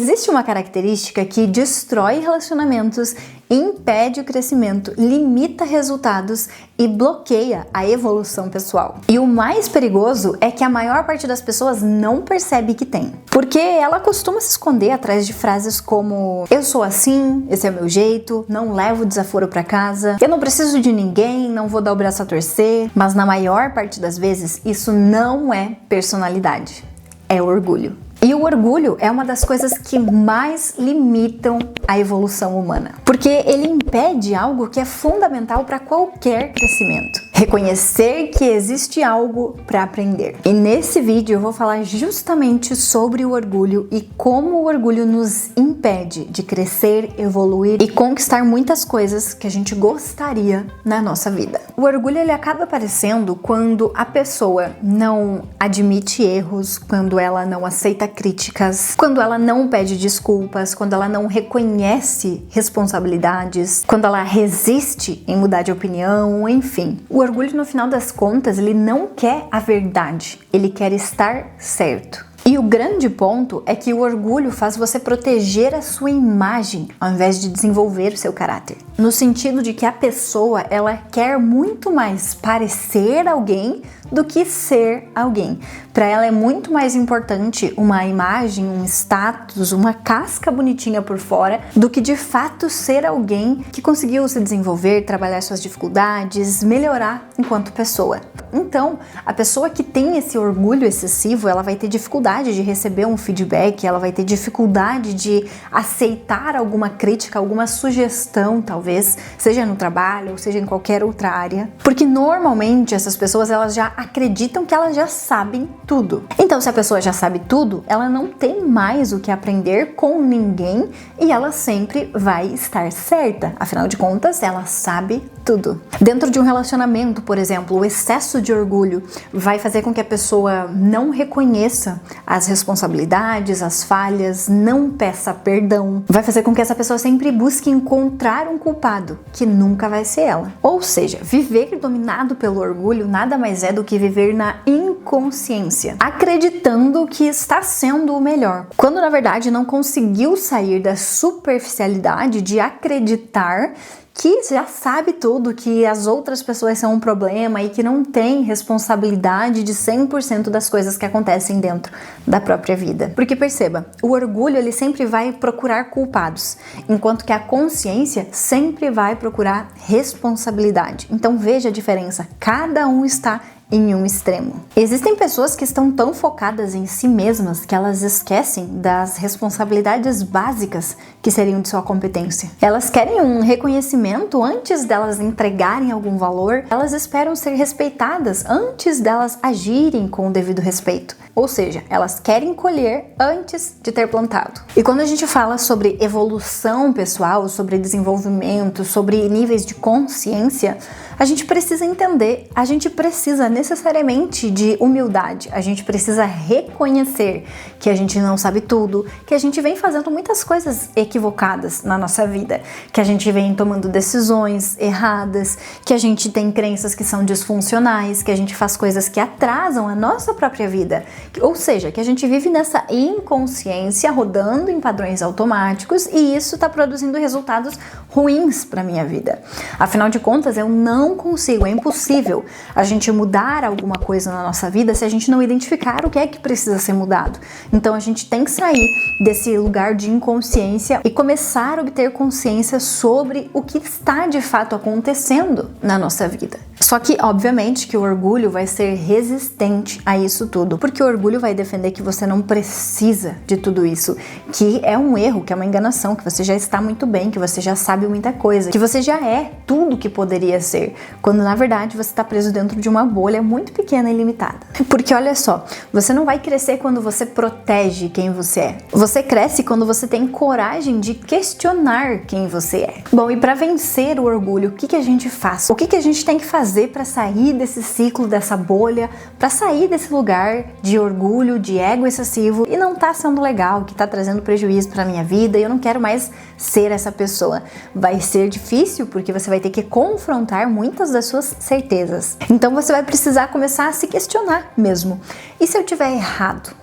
Existe uma característica que destrói relacionamentos, impede o crescimento, limita resultados e bloqueia a evolução pessoal. E o mais perigoso é que a maior parte das pessoas não percebe que tem. Porque ela costuma se esconder atrás de frases como: eu sou assim, esse é o meu jeito, não levo desaforo pra casa, eu não preciso de ninguém, não vou dar o braço a torcer. Mas na maior parte das vezes, isso não é personalidade, é orgulho. E o orgulho é uma das coisas que mais limitam a evolução humana, porque ele impede algo que é fundamental para qualquer crescimento: reconhecer que existe algo para aprender. E nesse vídeo eu vou falar justamente sobre o orgulho e como o orgulho nos impede de crescer, evoluir e conquistar muitas coisas que a gente gostaria na nossa vida. O orgulho ele acaba aparecendo quando a pessoa não admite erros, quando ela não aceita críticas, quando ela não pede desculpas, quando ela não reconhece responsabilidades, quando ela resiste em mudar de opinião, enfim. O orgulho, no final das contas, ele não quer a verdade, ele quer estar certo. E o grande ponto é que o orgulho faz você proteger a sua imagem ao invés de desenvolver o seu caráter. No sentido de que a pessoa, ela quer muito mais parecer alguém do que ser alguém. Para ela é muito mais importante uma imagem, um status, uma casca bonitinha por fora, do que de fato ser alguém que conseguiu se desenvolver, trabalhar suas dificuldades, melhorar enquanto pessoa. Então, a pessoa que tem esse orgulho excessivo, ela vai ter dificuldade de receber um feedback, ela vai ter dificuldade de aceitar alguma crítica, alguma sugestão, talvez, seja no trabalho ou seja em qualquer outra área, porque normalmente essas pessoas, elas já acreditam que elas já sabem tudo. Então, se a pessoa já sabe tudo, ela não tem mais o que aprender com ninguém e ela sempre vai estar certa. Afinal de contas, ela sabe tudo. Dentro de um relacionamento, por exemplo, o excesso de orgulho vai fazer com que a pessoa não reconheça as responsabilidades, as falhas, não peça perdão. Vai fazer com que essa pessoa sempre busque encontrar um culpado, que nunca vai ser ela. Ou seja, viver dominado pelo orgulho nada mais é do que viver na inconsciência, acreditando que está sendo o melhor, quando na verdade não conseguiu sair da superficialidade de acreditar que já sabe tudo, que as outras pessoas são um problema e que não tem responsabilidade de 100% das coisas que acontecem dentro da própria vida. Porque perceba, o orgulho ele sempre vai procurar culpados, enquanto que a consciência sempre vai procurar responsabilidade. Então veja a diferença, cada um está em um extremo. Existem pessoas que estão tão focadas em si mesmas que elas esquecem das responsabilidades básicas que seriam de sua competência. Elas querem um reconhecimento antes delas entregarem algum valor, elas esperam ser respeitadas antes delas agirem com o devido respeito. Ou seja, elas querem colher antes de ter plantado. E quando a gente fala sobre evolução pessoal, sobre desenvolvimento, sobre níveis de consciência, a gente precisa entender, a gente precisa necessariamente de humildade, a gente precisa reconhecer que a gente não sabe tudo, que a gente vem fazendo muitas coisas equivocadas na nossa vida, que a gente vem tomando decisões erradas, que a gente tem crenças que são disfuncionais, que a gente faz coisas que atrasam a nossa própria vida, ou seja, que a gente vive nessa inconsciência rodando em padrões automáticos e isso está produzindo resultados ruins para minha vida. Afinal de contas, eu não consigo, é impossível a gente mudar alguma coisa na nossa vida se a gente não identificar o que é que precisa ser mudado. Então a gente tem que sair desse lugar de inconsciência e começar a obter consciência sobre o que está de fato acontecendo na nossa vida. Só que, obviamente, que o orgulho vai ser resistente a isso tudo, porque o orgulho vai defender que você não precisa de tudo isso, que é um erro, que é uma enganação, que você já está muito bem, que você já sabe muita coisa, que você já é tudo que poderia ser, quando na verdade você está preso dentro de uma bolha muito pequena e limitada. Porque olha só, você não vai crescer quando você protege quem você é. Você cresce quando você tem coragem de questionar quem você é. Bom, e para vencer o orgulho, o que a gente faz? O que a gente tem que fazer para sair desse ciclo, dessa bolha, para sair desse lugar de orgulho, de ego excessivo e não tá sendo legal, que tá trazendo prejuízo para minha vida e eu não quero mais ser essa pessoa? Vai ser difícil porque você vai ter que confrontar muitas das suas certezas. Então você vai precisar começar a se questionar mesmo. E se eu tiver errado?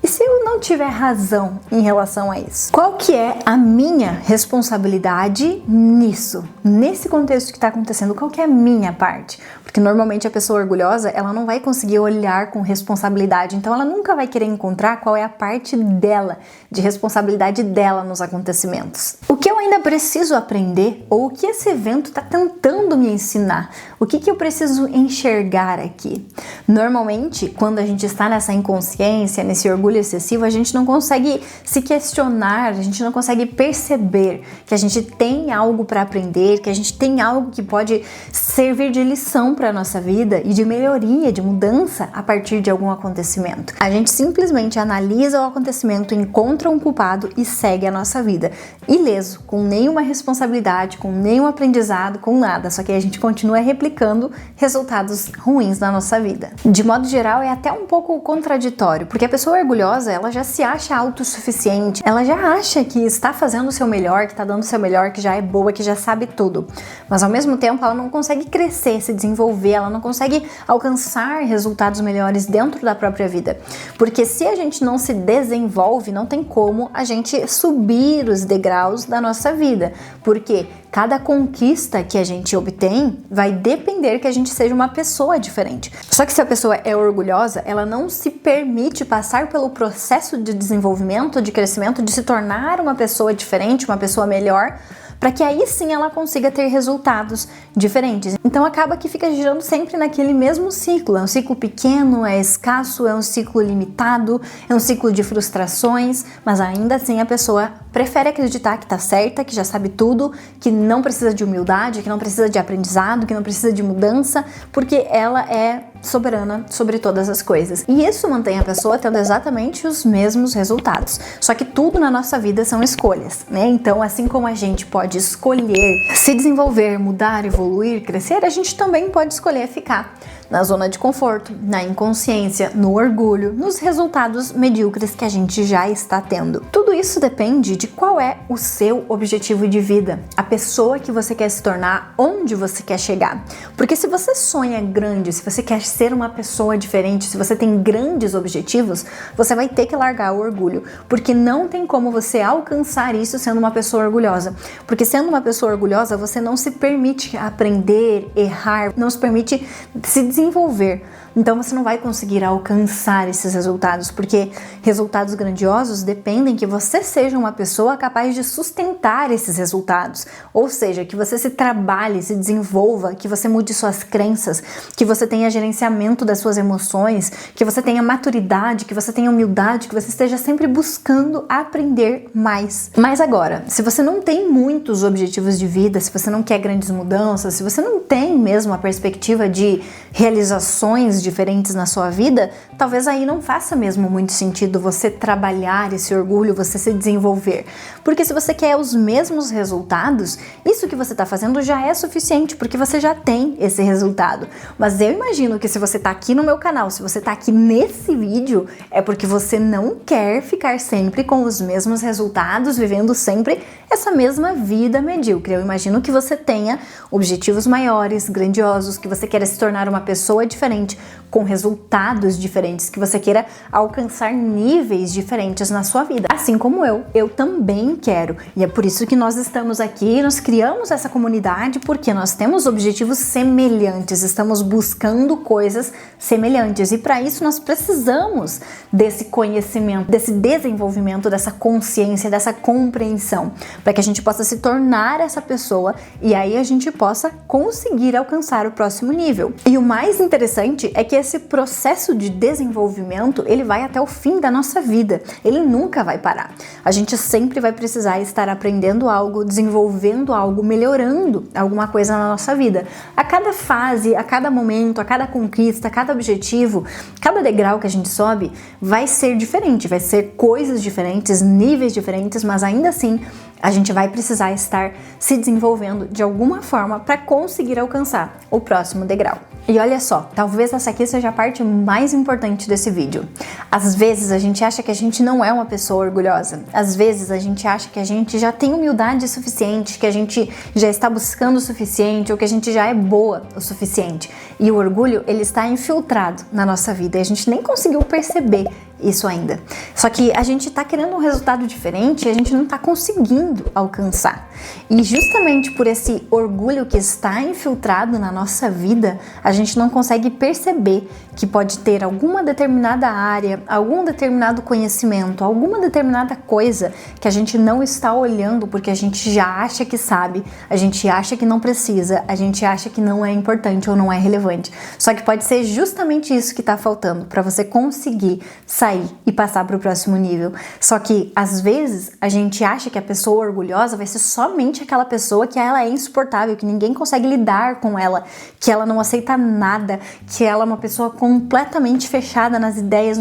E se eu não tiver razão em relação a isso? Qual que é a minha responsabilidade nisso? Nesse contexto que está acontecendo, qual que é a minha parte? Porque normalmente a pessoa orgulhosa, ela não vai conseguir olhar com responsabilidade, então ela nunca vai querer encontrar qual é a parte dela, de responsabilidade dela nos acontecimentos. O que eu ainda preciso aprender, ou o que esse evento está tentando me ensinar? O que eu preciso enxergar aqui? Normalmente, quando a gente está nessa inconsciência, nesse orgulho excessivo, a gente não consegue se questionar, a gente não consegue perceber que a gente tem algo para aprender, que a gente tem algo que pode servir de lição para a nossa vida e de melhoria, de mudança a partir de algum acontecimento. A gente simplesmente analisa o acontecimento, encontra um culpado e segue a nossa vida, ileso, com nenhuma responsabilidade, com nenhum aprendizado, com nada, só que a gente continua replicando resultados ruins na nossa vida. De modo geral, é até um pouco contraditório, porque a pessoa orgulhosa, ela já se acha autossuficiente, ela já acha que está fazendo o seu melhor, que está dando o seu melhor, que já é boa, que já sabe tudo, mas ao mesmo tempo ela não consegue crescer, se desenvolver, ela não consegue alcançar resultados melhores dentro da própria vida, porque se a gente não se desenvolve, não tem como a gente subir os degraus da nossa vida, porque cada conquista que a gente obtém vai depender que a gente seja uma pessoa diferente. Só que se a pessoa é orgulhosa, ela não se permite passar pelo processo de desenvolvimento, de crescimento, de se tornar uma pessoa diferente, uma pessoa melhor, para que aí sim ela consiga ter resultados diferentes. Então acaba que fica girando sempre naquele mesmo ciclo. É um ciclo pequeno, é escasso, é um ciclo limitado, é um ciclo de frustrações, mas ainda assim a pessoa prefere acreditar que tá certa, que já sabe tudo, que não precisa de humildade, que não precisa de aprendizado, que não precisa de mudança, porque ela é soberana sobre todas as coisas. E isso mantém a pessoa tendo exatamente os mesmos resultados. Só que tudo na nossa vida são escolhas, né? Então, assim como a gente pode escolher se desenvolver, mudar, evoluir, crescer, a gente também pode escolher ficar na zona de conforto, na inconsciência, no orgulho, nos resultados medíocres que a gente já está tendo. Tudo isso depende de qual é o seu objetivo de vida, a pessoa que você quer se tornar, onde você quer chegar. Porque se você sonha grande, se você quer ser uma pessoa diferente, se você tem grandes objetivos, você vai ter que largar o orgulho, porque não tem como você alcançar isso sendo uma pessoa orgulhosa. Porque sendo uma pessoa orgulhosa, você não se permite aprender, errar, não se permite se desenvolver. Então você não vai conseguir alcançar esses resultados, porque resultados grandiosos dependem que você seja uma pessoa capaz de sustentar esses resultados. Ou seja, que você se trabalhe, se desenvolva, que você mude suas crenças, que você tenha gerenciamento das suas emoções, que você tenha maturidade, que você tenha humildade, que você esteja sempre buscando aprender mais. Mas agora, se você não tem muitos objetivos de vida, se você não quer grandes mudanças, se você não tem mesmo a perspectiva de realizações diferentes na sua vida, talvez aí não faça mesmo muito sentido você trabalhar esse orgulho, você se desenvolver. Porque se você quer os mesmos resultados, isso que você está fazendo já é suficiente, porque você já tem esse resultado. Mas eu imagino que se você está aqui no meu canal, se você está aqui nesse vídeo, é porque você não quer ficar sempre com os mesmos resultados, vivendo sempre essa mesma vida medíocre. Eu imagino que você tenha objetivos maiores, grandiosos, que você queira se tornar uma pessoa diferente, com resultados diferentes, que você queira alcançar níveis diferentes na sua vida. Assim como eu também quero. E é por isso que nós estamos aqui, nós criamos essa comunidade, porque nós temos objetivos semelhantes, estamos buscando coisas semelhantes. E para isso nós precisamos desse conhecimento, desse desenvolvimento, dessa consciência, dessa compreensão, para que a gente possa se tornar essa pessoa e aí a gente possa conseguir alcançar o próximo nível. E o mais interessante é que esse processo de desenvolvimento, ele vai até o fim da nossa vida, ele nunca vai parar. A gente sempre vai precisar estar aprendendo algo, desenvolvendo algo, melhorando alguma coisa na nossa vida. A cada fase, a cada momento, a cada conquista, a cada objetivo, cada degrau que a gente sobe, vai ser diferente, vai ser coisas diferentes, níveis diferentes, mas ainda assim a gente vai precisar estar se desenvolvendo de alguma forma para conseguir alcançar o próximo degrau. E olha só, talvez essa aqui seja a parte mais importante desse vídeo. Às vezes a gente acha que a gente não é uma pessoa orgulhosa. Às vezes a gente acha que a gente já tem humildade suficiente, que a gente já está buscando o suficiente ou que a gente já é boa o suficiente. E o orgulho, ele está infiltrado na nossa vida e a gente nem conseguiu perceber isso ainda. Só que a gente tá querendo um resultado diferente e a gente não tá conseguindo alcançar. E justamente por esse orgulho que está infiltrado na nossa vida, a gente não consegue perceber que pode ter alguma determinada área, algum determinado conhecimento, alguma determinada coisa que a gente não está olhando porque a gente já acha que sabe, a gente acha que não precisa, a gente acha que não é importante ou não é relevante. Só que pode ser justamente isso que está faltando para você conseguir sair e passar para o próximo nível. Só que às vezes a gente acha que a pessoa orgulhosa vai ser somente aquela pessoa que ela é insuportável, que ninguém consegue lidar com ela, que ela não aceita nada, que ela é uma pessoa completamente fechada nas ideias.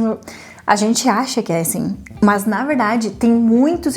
A gente acha que é assim, mas na verdade tem muitos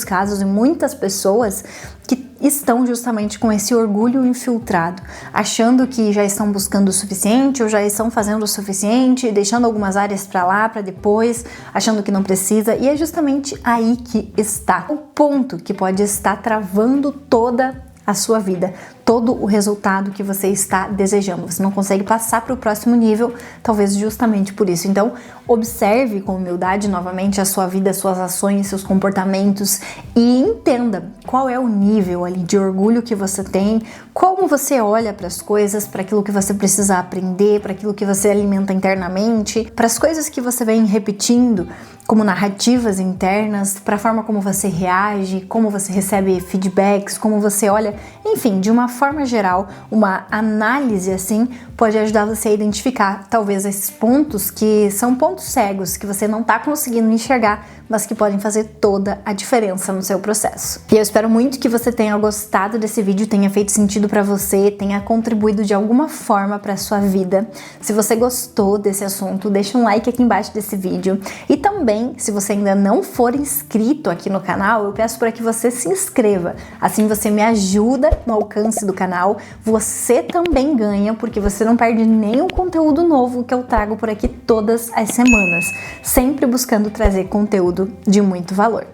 casos e muitas pessoas que estão justamente com esse orgulho infiltrado, achando que já estão buscando o suficiente ou já estão fazendo o suficiente, deixando algumas áreas para lá, para depois, achando que não precisa, e é justamente aí que está o ponto que pode estar travando toda a sua vida, todo o resultado que você está desejando. Você não consegue passar para o próximo nível, talvez justamente por isso. Então, observe com humildade novamente a sua vida, suas ações, seus comportamentos e entenda qual é o nível ali de orgulho que você tem, como você olha para as coisas, para aquilo que você precisa aprender, para aquilo que você alimenta internamente, para as coisas que você vem repetindo como narrativas internas, para a forma como você reage, como você recebe feedbacks, como você olha, enfim, de uma forma geral, uma análise assim pode ajudar você a identificar talvez esses pontos que são pontos cegos que você não está conseguindo enxergar, mas que podem fazer toda a diferença no seu processo. E eu espero muito que você tenha gostado desse vídeo, tenha feito sentido para você, tenha contribuído de alguma forma para a sua vida. Se você gostou desse assunto, deixa um like aqui embaixo desse vídeo. E também, se você ainda não for inscrito aqui no canal, eu peço para que você se inscreva. Assim você me ajuda no alcance do canal, você também ganha, porque você não perde nenhum conteúdo novo que eu trago por aqui todas as semanas, sempre buscando trazer conteúdo de muito valor.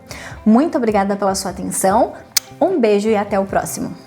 Muito obrigada pela sua atenção, um beijo e até o próximo!